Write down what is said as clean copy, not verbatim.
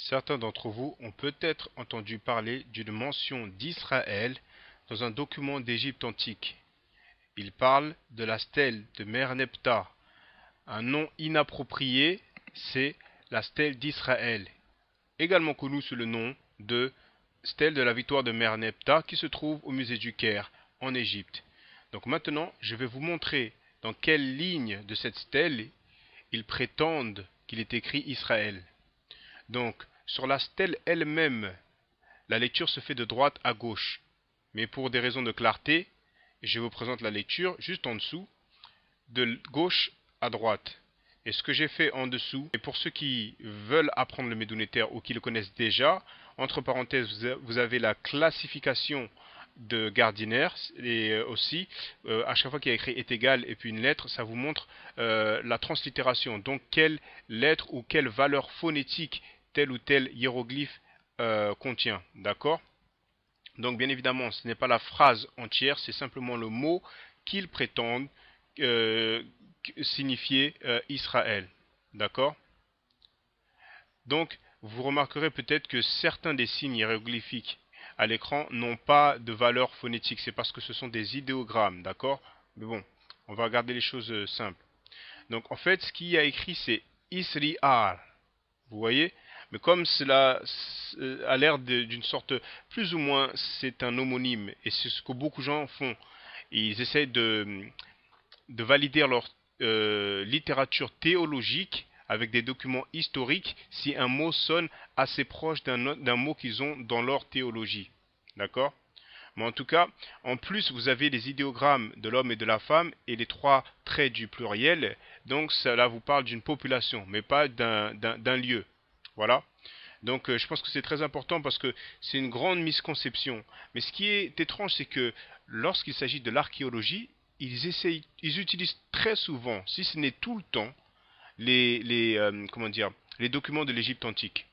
Certains d'entre vous ont peut-être entendu parler d'une mention d'Israël dans un document d'Égypte antique. Il parle de la stèle de Merneptah. Un nom inapproprié, c'est la stèle d'Israël, également connue sous le nom de stèle de la victoire de Merneptah qui se trouve au musée du Caire, en Égypte. Donc maintenant, je vais vous montrer dans quelle ligne de cette stèle ils prétendent qu'il est écrit Israël. Donc, sur la stèle elle-même, la lecture se fait de droite à gauche. Mais pour des raisons de clarté, je vous présente la lecture juste en dessous, de gauche à droite. Et ce que j'ai fait en dessous, et pour ceux qui veulent apprendre le médounétaire ou qui le connaissent déjà, entre parenthèses, vous avez la classification de Gardiner et aussi à chaque fois qu'il y a écrit est égal et puis une lettre, ça vous montre la translittération. Donc quelle lettre ou quelle valeur phonétique tel ou tel hiéroglyphe contient. D'accord? Donc bien évidemment, ce n'est pas la phrase entière, c'est simplement le mot qu'ils prétendent euh, signifier Israël. D'accord? Donc, vous remarquerez peut-être que certains des signes hiéroglyphiques à l'écran n'ont pas de valeur phonétique. C'est parce que ce sont des idéogrammes, d'accord? Mais bon, on va regarder les choses simples. Donc, en fait, ce qui a écrit, c'est Isri'ar. Vous voyez? Mais comme cela a l'air d'une sorte, plus ou moins, c'est un homonyme. Et c'est ce que beaucoup de gens font. Ils essayent de valider leur littérature théologique avec des documents historiques si un mot sonne assez proche d'un mot qu'ils ont dans leur théologie. D'accord? Mais en tout cas, en plus, vous avez les idéogrammes de l'homme et de la femme et les trois traits du pluriel. Donc, cela vous parle d'une population, mais pas d'un lieu. Voilà. Donc, je pense que c'est très important parce que c'est une grande misconception. Mais ce qui est étrange, c'est que lorsqu'il s'agit de l'archéologie, ils utilisent très souvent, si ce n'est tout le temps, comment dire, les documents de l'Égypte antique.